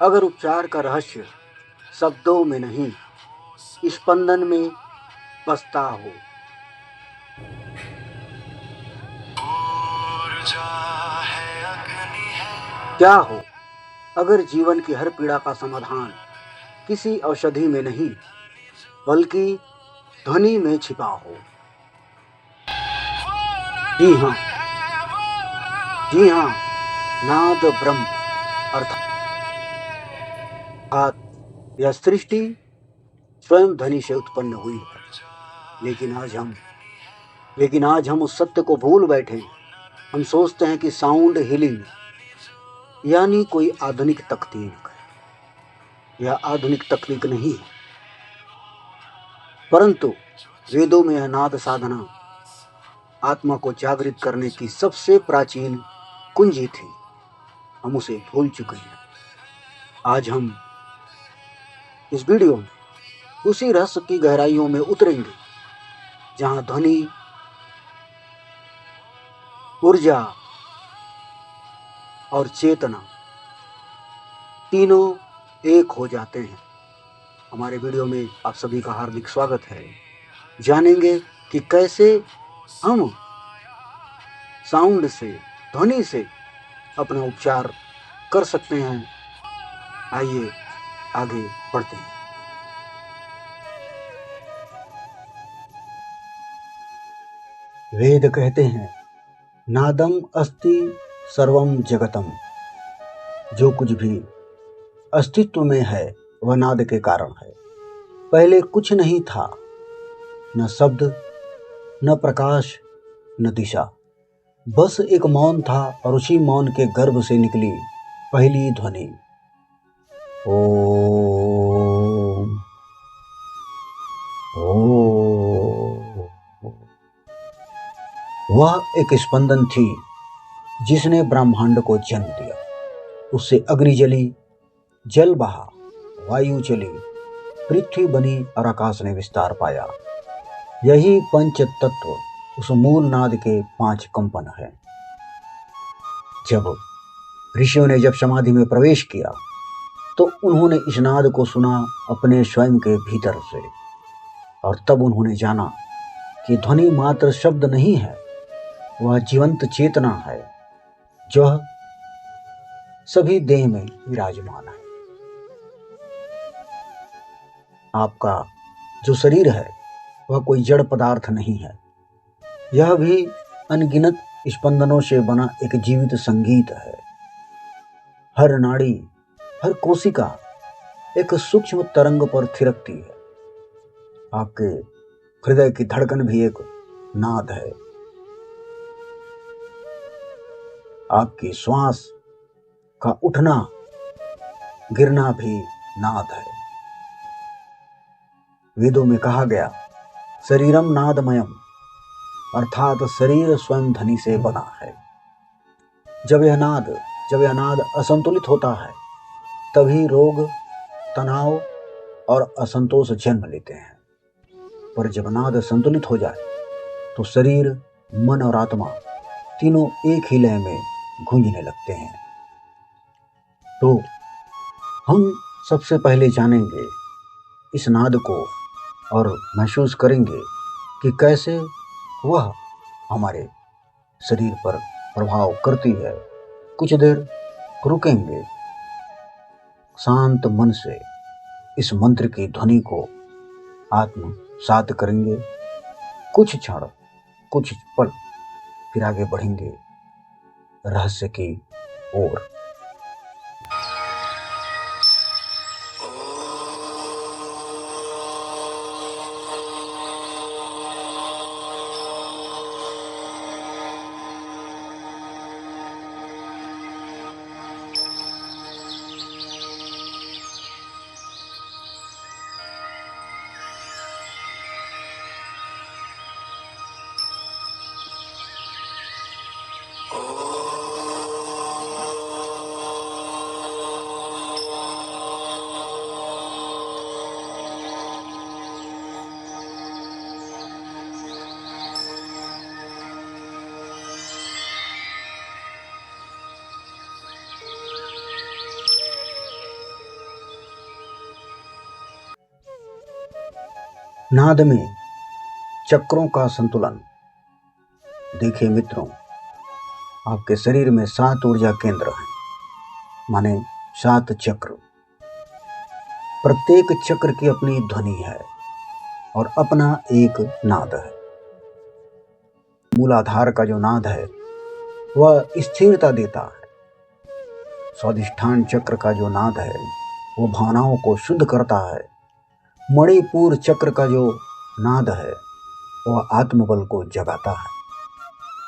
अगर उपचार का रहस्य शब्दों में नहीं, स्पंदन में बसता हो। क्या हो अगर जीवन की हर पीड़ा का समाधान किसी औषधि में नहीं, बल्कि ध्वनि में छिपा हो। जी हाँ, जी हाँ, नाद ब्रह्म अर्थात यह सृष्टि स्वयं ध्वनि से उत्पन्न हुई है। लेकिन आज हम उस सत्य को भूल बैठे हैं। हम सोचते हैं कि साउंड हीलिंग यानी कोई आधुनिक तकनीक है। यह आधुनिक तकनीक नहीं है, परंतु वेदों में यह नाद साधना आत्मा को जागृत करने की सबसे प्राचीन कुंजी थी। हम उसे भूल चुके हैं। आज हम इस वीडियो में उसी रहस्य की गहराइयों में उतरेंगे, जहां ध्वनि, ऊर्जा और चेतना तीनों एक हो जाते हैं। हमारे वीडियो में आप सभी का हार्दिक स्वागत है। जानेंगे कि कैसे हम साउंड से, ध्वनि से अपना उपचार कर सकते हैं। आइए आगे बढ़ते हैं। वेद कहते हैं, नादम अस्ति सर्वम जगतम। जो कुछ भी अस्तित्व में है वह नाद के कारण है। पहले कुछ नहीं था, न शब्द, न प्रकाश, न दिशा। बस एक मौन था, और उसी मौन के गर्भ से निकली पहली ध्वनि, ओम। ओम। वह एक स्पंदन थी जिसने ब्रह्मांड को जन्म दिया। उससे अग्नि जली, जल बहा, वायु चली, पृथ्वी बनी और आकाश ने विस्तार पाया। यही पंच तत्व उस मूल नाद के 5 कंपन हैं। जब ऋषियों ने जब समाधि में प्रवेश किया तो उन्होंने इस नाद को सुना अपने स्वयं के भीतर से, और तब उन्होंने जाना कि ध्वनि मात्र शब्द नहीं है, वह जीवंत चेतना है जो सभी देह में विराजमान है। आपका जो शरीर है वह कोई जड़ पदार्थ नहीं है। यह भी अनगिनत स्पंदनों से बना एक जीवित संगीत है। हर नाड़ी, हर कोशिका एक सूक्ष्म तरंग पर थिरकती है। आपके हृदय की धड़कन भी एक नाद है। आपकी श्वास का उठना गिरना भी नाद है। वेदों में कहा गया, शरीरम नादमयम, अर्थात शरीर स्वयं ध्वनि से बना है। जब यह नाद असंतुलित होता है, तभी रोग, तनाव और असंतोष जन्म लेते हैं। पर जब नाद संतुलित हो जाए तो शरीर, मन और आत्मा तीनों एक ही लय में गूंजने लगते हैं। तो हम सबसे पहले जानेंगे इस नाद को और महसूस करेंगे कि कैसे वह हमारे शरीर पर प्रभाव करती है। कुछ देर रुकेंगे, शांत मन से इस मंत्र की ध्वनि को आत्मसात करेंगे। कुछ क्षण, कुछ पल, फिर आगे बढ़ेंगे रहस्य की ओर। नाद में चक्रों का संतुलन। देखिए मित्रों, आपके शरीर में 7 ऊर्जा केंद्र हैं, माने 7 चक्र। प्रत्येक चक्र की अपनी ध्वनि है और अपना एक नाद है। मूलाधार का जो नाद है वह स्थिरता देता है। स्वाधिष्ठान चक्र का जो नाद है वो भावनाओं को शुद्ध करता है। मणिपुर चक्र का जो नाद है वह आत्मबल को जगाता है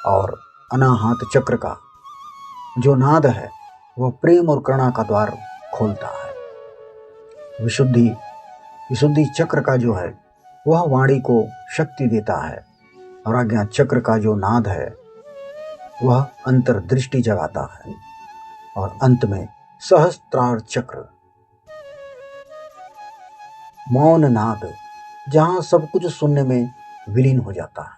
और अनाहत चक्र का जो नाद है वह प्रेम और करुणा का द्वार खोलता है। विशुद्धि चक्र का जो है वह वाणी को शक्ति देता है और आज्ञा चक्र का जो नाद है वह अंतर्दृष्टि जगाता है। और अंत में सहस्त्रार चक्र, मौन नाद, जहां सब कुछ सुनने में विलीन हो जाता है।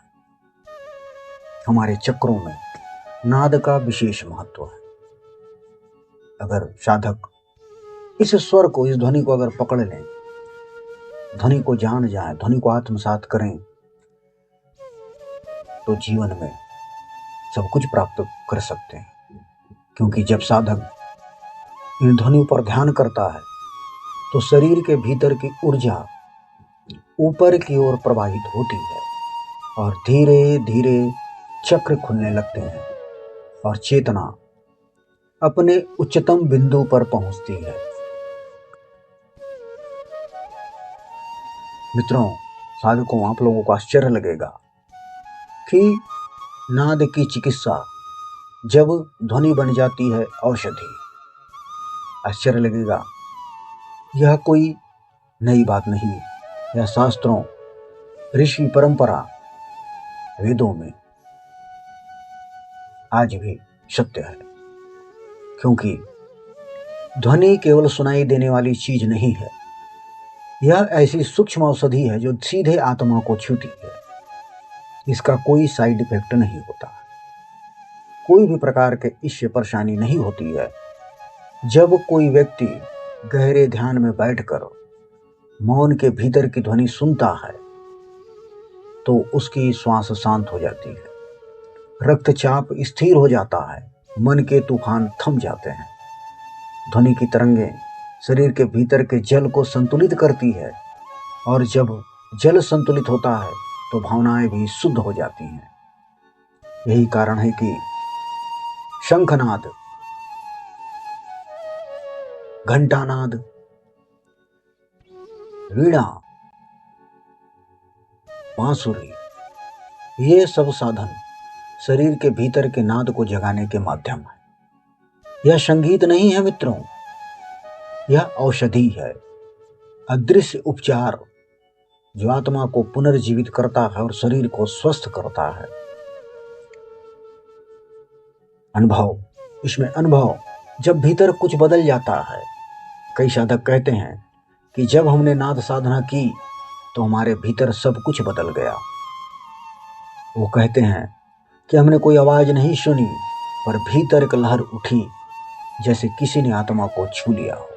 हमारे चक्रों में नाद का विशेष महत्व है। अगर साधक इस स्वर को, इस ध्वनि को अगर पकड़ लें, ध्वनि को जान जाए, ध्वनि को आत्मसात करें, तो जीवन में सब कुछ प्राप्त कर सकते हैं। क्योंकि जब साधक इन ध्वनियों पर ध्यान करता है तो शरीर के भीतर की ऊर्जा ऊपर की ओर प्रवाहित होती है और धीरे धीरे चक्र खुलने लगते हैं और चेतना अपने उच्चतम बिंदु पर पहुंचती है। मित्रों, साधकों, आप लोगों को आश्चर्य लगेगा कि नाद की चिकित्सा जब ध्वनि बन जाती है औषधि। आश्चर्य लगेगा, यह कोई नई बात नहीं, यह शास्त्रों, ऋषि परंपरा, वेदों में आज भी सत्य है। क्योंकि ध्वनि केवल सुनाई देने वाली चीज नहीं है, यह ऐसी सूक्ष्म औषधि है जो सीधे आत्मा को छूती है। इसका कोई साइड इफेक्ट नहीं होता, कोई भी प्रकार के इससे परेशानी नहीं होती है। जब कोई व्यक्ति गहरे ध्यान में बैठकर मौन के भीतर की ध्वनि सुनता है तो उसकी श्वास शांत हो जाती है, रक्तचाप स्थिर हो जाता है, मन के तूफान थम जाते हैं। ध्वनि की तरंगें शरीर के भीतर के जल को संतुलित करती है और जब जल संतुलित होता है तो भावनाएं भी शुद्ध हो जाती हैं। यही कारण है कि शंखनाद, घंटानाद, वीणा, बांसुरी, ये सब साधन शरीर के भीतर के नाद को जगाने के माध्यम है। यह संगीत नहीं है मित्रों, यह औषधि है, अदृश्य उपचार जो आत्मा को पुनर्जीवित करता है और शरीर को स्वस्थ करता है। अनुभव, इसमें अनुभव, जब भीतर कुछ बदल जाता है। कई साधक कहते हैं कि जब हमने नाद साधना की तो हमारे भीतर सब कुछ बदल गया। वो कहते हैं कि हमने कोई आवाज नहीं सुनी पर भीतर एक लहर उठी, जैसे किसी ने आत्मा को छू लिया हो।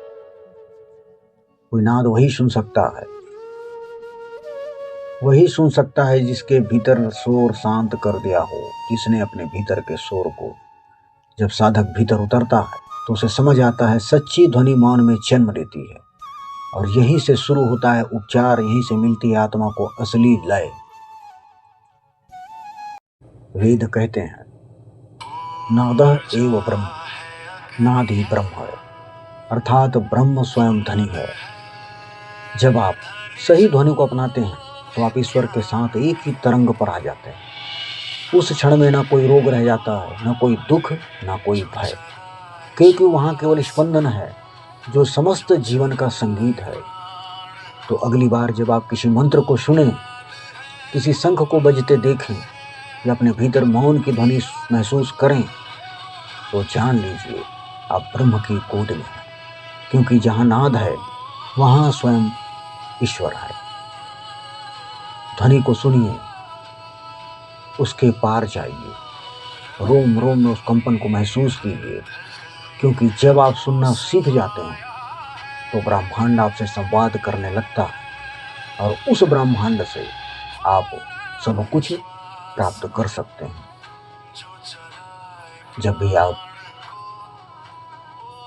कोई नाद वही सुन सकता है, वही सुन सकता है जिसके भीतर शोर शांत कर दिया हो, जिसने अपने भीतर के शोर को, जब साधक भीतर उतरता है तो उसे समझ आता है सच्ची ध्वनि मौन में जन्म लेती है और यहीं से शुरू होता है उपचार, यहीं से मिलती है आत्मा को असली लय। वेद कहते हैं नादः एव ब्रह्म, नाद ही ब्रह्म है, अर्थात ब्रह्म स्वयं ध्वनि है। जब आप सही ध्वनि को अपनाते हैं तो आप ईश्वर के साथ एक ही तरंग पर आ जाते हैं। उस क्षण में ना कोई रोग रह जाता है, ना कोई दुख, ना कोई भय, क्योंकि वहाँ केवल स्पंदन है जो समस्त जीवन का संगीत है। तो अगली बार जब आप किसी मंत्र को सुनें, किसी शंख को बजते देखें या अपने भीतर मौन की ध्वनि महसूस करें तो जान लीजिए आप ब्रह्म की गोद में हैं, क्योंकि जहाँ नाद है वहाँ स्वयं ईश्वर है। ध्वनि को सुनिए, उसके पार जाइए, रोम रोम में उस कंपन को महसूस कीजिए, क्योंकि जब आप सुनना सीख जाते हैं तो ब्रह्मांड आपसे संवाद करने लगता है और उस ब्रह्मांड से आप सब कुछ प्राप्त कर सकते हैं। जब भी आप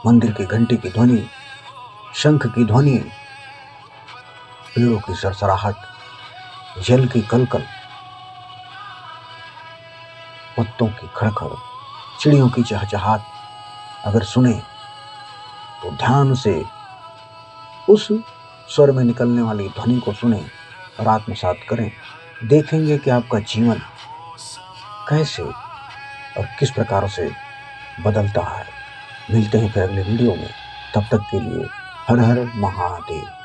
मंदिर की घंटी की ध्वनि, शंख की ध्वनि, पेड़ों की सरसराहट, जल की कलकल, पत्तों की खड़खड़, चिड़ियों की चहचहाट अगर सुने तो ध्यान से उस स्वर में निकलने वाली ध्वनि को सुने और आत्मसात करें। देखेंगे कि आपका जीवन कैसे और किस प्रकार से बदलता है। मिलते हैं फिर अगले वीडियो में। तब तक के लिए हर हर महादेव।